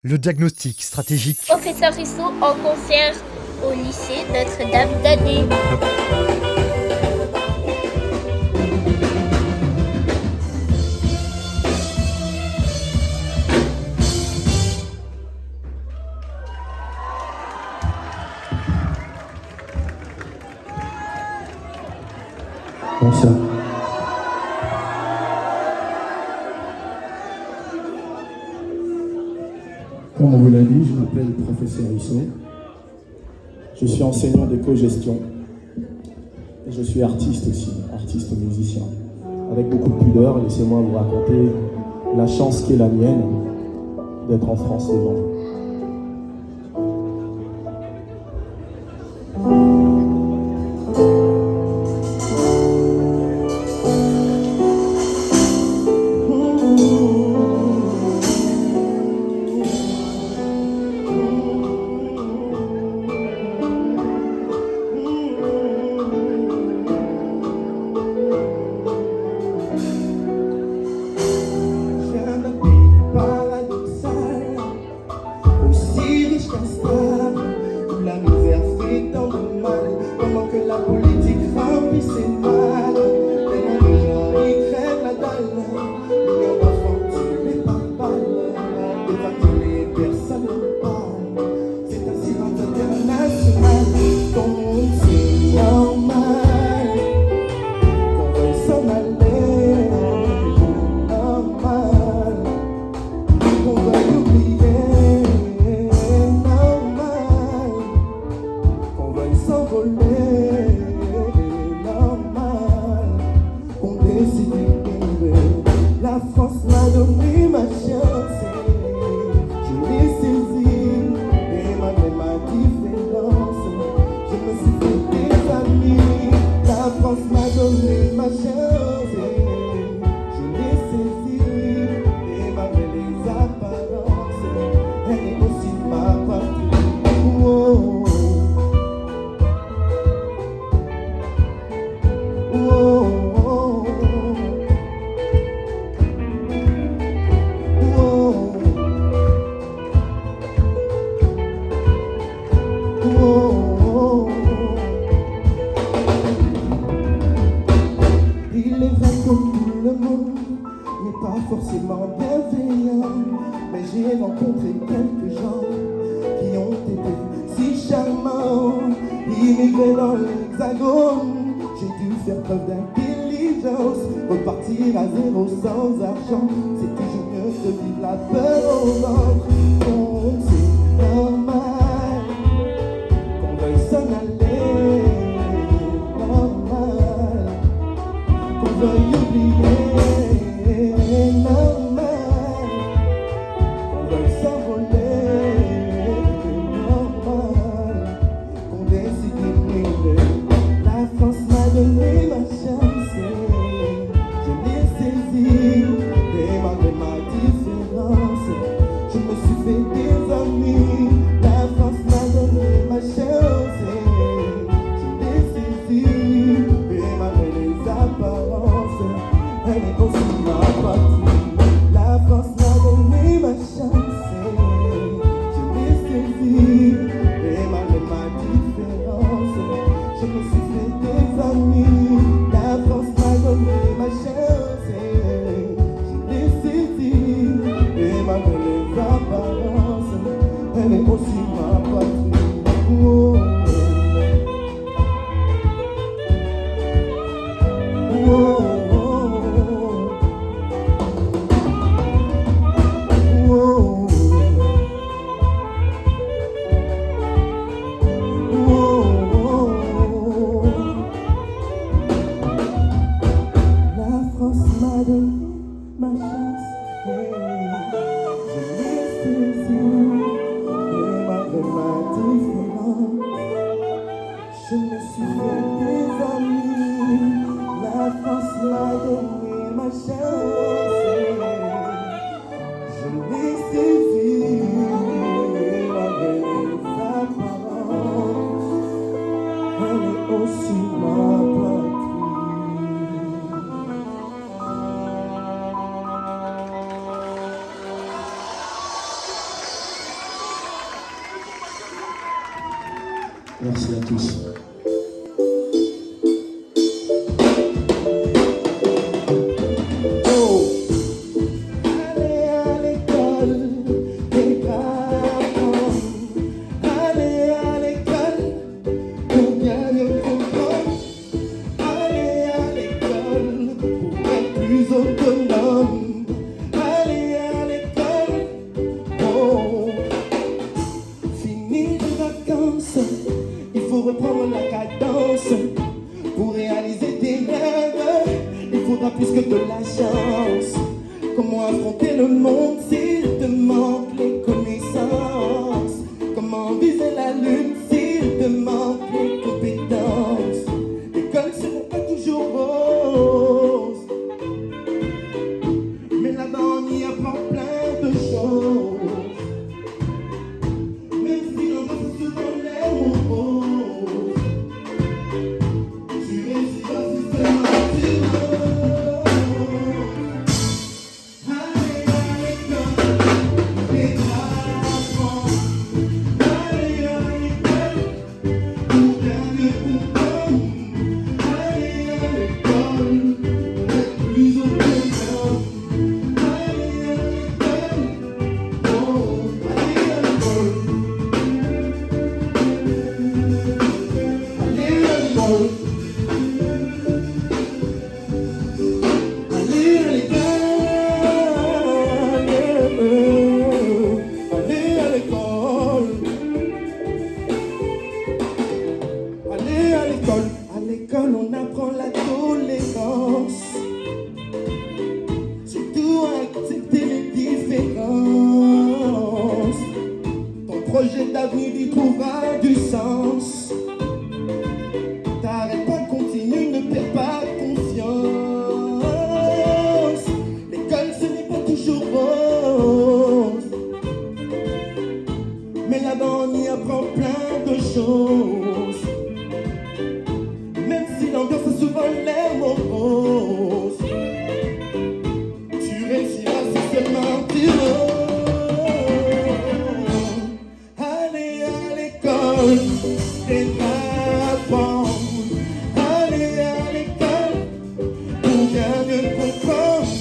Le diagnostic stratégique. Professeur Rousseau en concert au lycée Notre-Dame d'Année. Bonsoir. Comme on vous l'a dit, je m'appelle le professeur Rousseau. Je suis enseignant d'éco-gestion et je suis artiste aussi, artiste musicien. Avec beaucoup de pudeur, laissez-moi vous raconter la chance qui est la mienne d'être en France devant vous. Malgré les apparences. Merci à tous. Il faut reprendre la cadence pour réaliser tes rêves. Il faudra plus que de la chance. Comment affronter le monde s'il te manque les connaissances? Comment viser la lune s'il te manque les compétences? L'école sera pas toujours rose, mais là-dedans on y apprend plein de choses. À l'école, on apprend la tolérance, surtout à accepter les différences. Ton projet d'avenir y trouvera du sens. T'arrêtes pas, continue, ne perds pas confiance. L'école, ce n'est pas toujours rose, mais là-bas on y apprend plein de choses. Même si l'ambiance a souvent l'air morose, tu réussiras si seulement tu oses. Allez à l'école, et apprendre. Allez à l'école, pour bien mieux comprendre.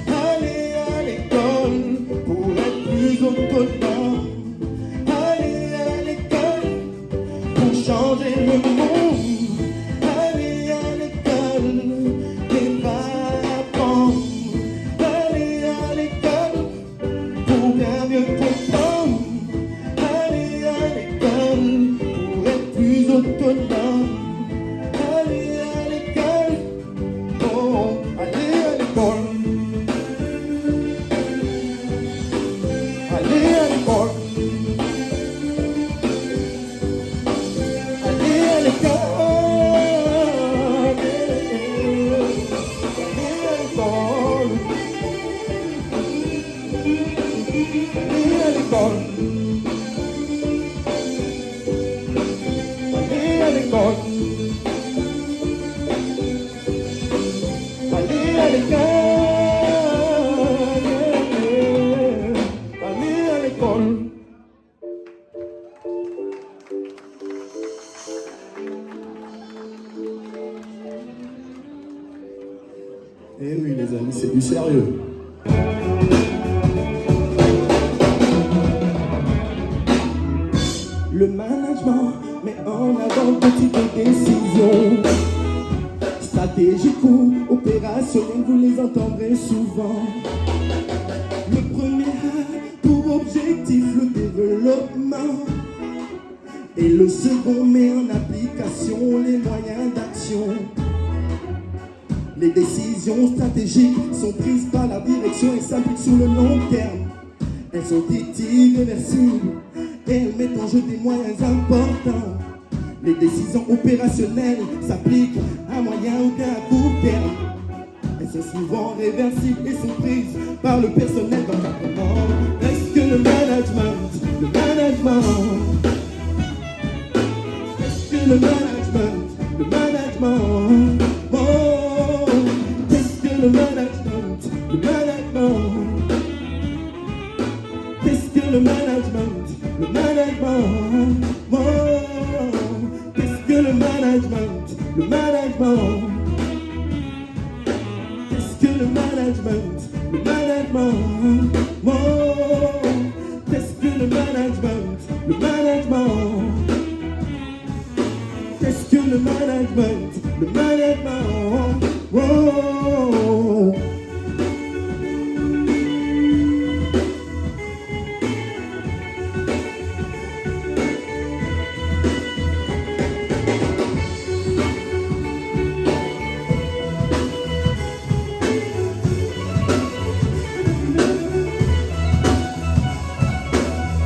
Allez à l'école, pour être plus autonome. Allez à l'école, pour changer le monde. Eh oui les amis, c'est du sérieux. Le management met en avant toutes les décisions stratégiques ou opérationnelles, vous les entendrez souvent. Le premier a pour objectif le développement et le second met en application les moyens d'action. Les décisions stratégiques sont prises par la direction et s'appliquent sur le long terme. Elles sont dites irréversibles et elles mettent en jeu des moyens importants. Les décisions opérationnelles s'appliquent à moyen ou bien à court terme. Elles sont souvent réversibles et sont prises par le personnel d'encadrement. Est-ce que le management, est-ce que le management, oh, est-ce que le management, est-ce que le management, oh, le management? Le management. Qu'est-ce que le management? Le management. Oh, qu'est-ce que le management? Le management. Qu'est-ce que le management? Le management. Oh.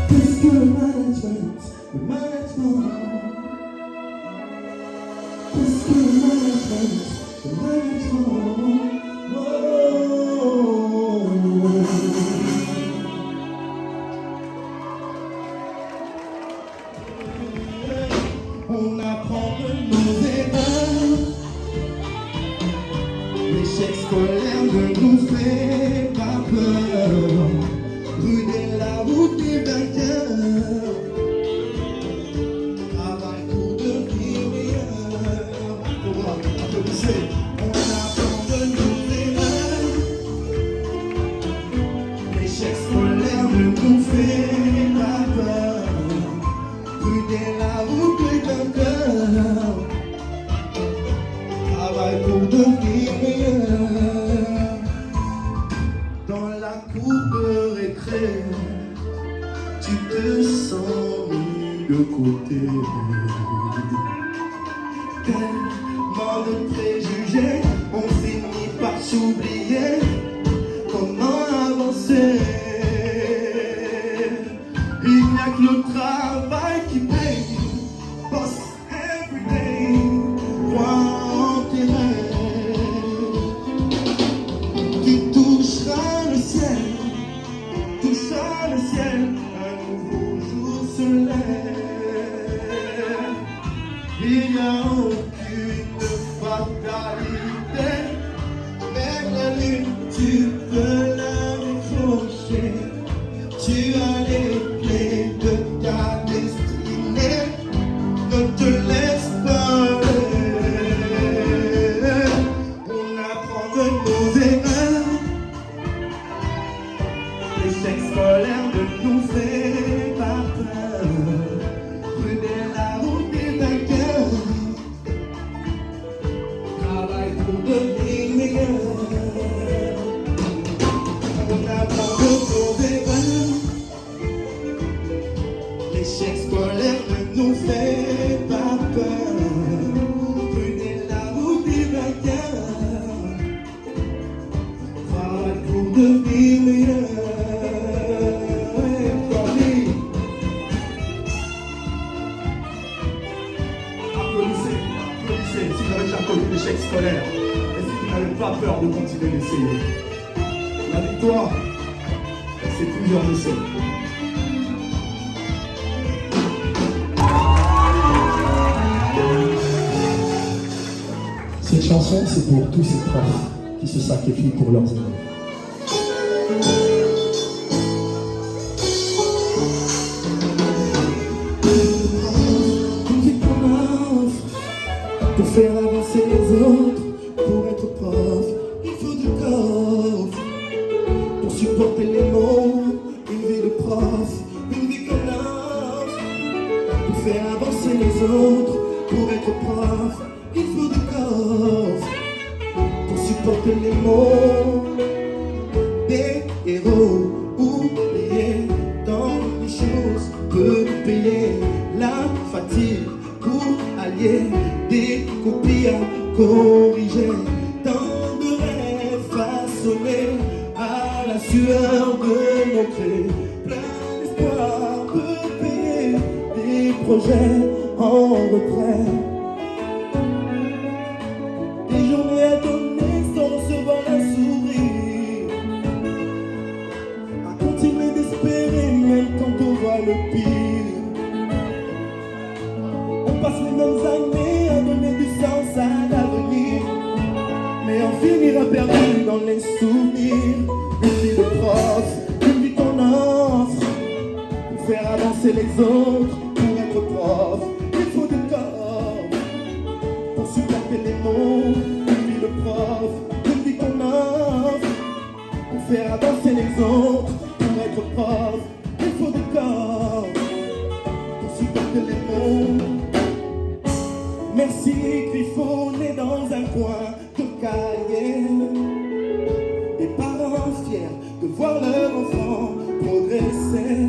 Qu'est-ce que le management? Le management. Qu'est-ce que le management? Le management. Oh. On apprend de nos erreurs. L'échec scolaire ne nous fait pas peur. Brûler la route des vainqueurs. Travail pour devenir meilleur. Applaudissez. On apprend de nos erreurs. L'échec scolaire ne nous fait pas peur. Brûler la route des vainqueurs. Travail pour devenir meilleur. Dans la cour de récré, tu te sens mis de côté. Tellement de préjugés, on finit par s'oublier. Comment avancer? Il n'y a que le travail qui paye. Boss every day, crois en tes rêves. Tu toucheras le ciel, toucheras le ciel, un nouveau jour se lève. Il n'y a aucune fatalité, même la lune, tu peux la décrocher. Tu as les clés de ta destinée, ne te laisse pas aller. On apprend de nos erreurs. L'échec scolaire ne nous fait pas peur. Brûler la route des vainqueurs. Travail pour devenir meilleur. On apprend de nos erreurs. L'échec scolaire ne nous fait pas peur. Brûler la route des vainqueurs. Travail pour devenir meilleur. Applaudissez, applaudissez si vous avez déjà connu l'échec scolaire et si vous n'avez pas peur de continuer d'essayer. La victoire, c'est plusieurs essais. Cette chanson, c'est pour tous ces profs qui se sacrifient pour leurs élèves. Une vie qu'on offre pour faire avancer les autres. Pour être prof, il faut du coffre. Pour supporter les mots, une vie de prof. Une vie qu'on offre pour faire avancer les autres. Pour être prof, il faut du coffre. Pour supporter les mots des héros oubliés dans les choses peu payées. La fatigue pour allier des copies à corriger. Tant de rêves façonnés à la sueur de nos traits. Plein d'espoir peut payer des projets en retrait. Des journées à donner sans recevoir un sourire. À continuer d'espérer même quand on voit le pire. On passe les mêmes années à donner du sens à l'avenir. Mais on finira perdu dans les souvenirs. Une vie de prof, une vie qu'on offre pour faire avancer les autres. Pour être prof, il faut du corps. supporter les mots, une vie de prof, une vie qu'on offre. Pour faire avancer les autres, pour être prof, il faut du corps. Pour supporter les mots. Merci griffonné dans un coin de cahier. Des parents fiers de voir leur enfant progresser.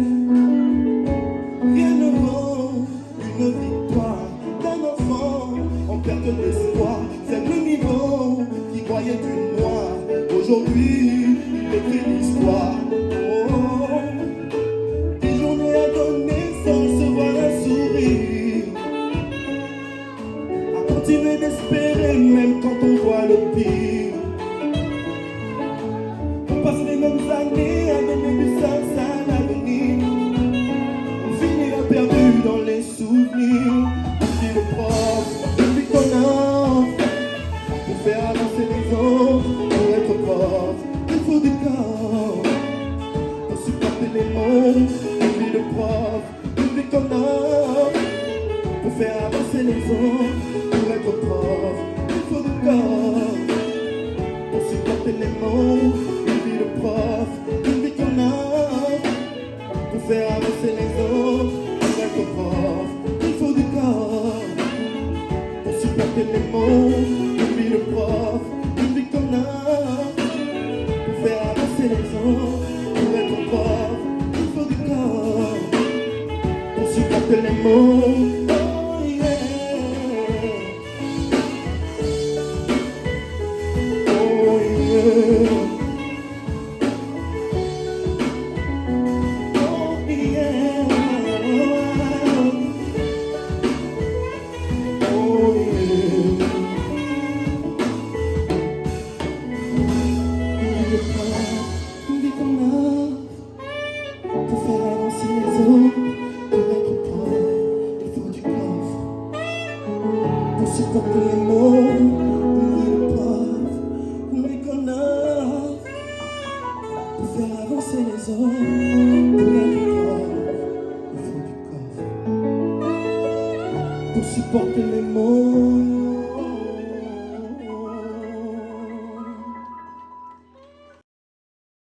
Rien ne vaut une victoire d'un enfant en perte d'espoir. C'est le niveau qui croyait du noir. Aujourd'hui, il écrit l'histoire. Oh, des journées à donner sans recevoir un sourire. À continuer d'espérer même quand on voit le pire. On passe les mêmes années à donner du sens à l'avenir. On finira perdu dans les souvenirs. Puis le prof, depuis qu'on a pour faire avancer les autres, pour être prof, il faut du corps. Pour supporter les mots, puis le prof, depuis qu'on a pour faire avancer les autres, pour être prof, il faut du corps. Pour supporter les mots, puis le prof, depuis qu'on a pour faire avancer les autres, pour être prof, il faut du corps. Pour supporter les mots, puis le prof, depuis qu'on a pour faire avancer les autres, pour être prof, il faut du corps. Pour supporter les mots, oh yeah. Oh yeah. Pour faire avancer les autres, pour être prof, il faut du coffre. Pour supporter les mots, le prof, mais qu'on a. Pour faire avancer les autres, pour être prof, il faut du coffre. Pour supporter les mots.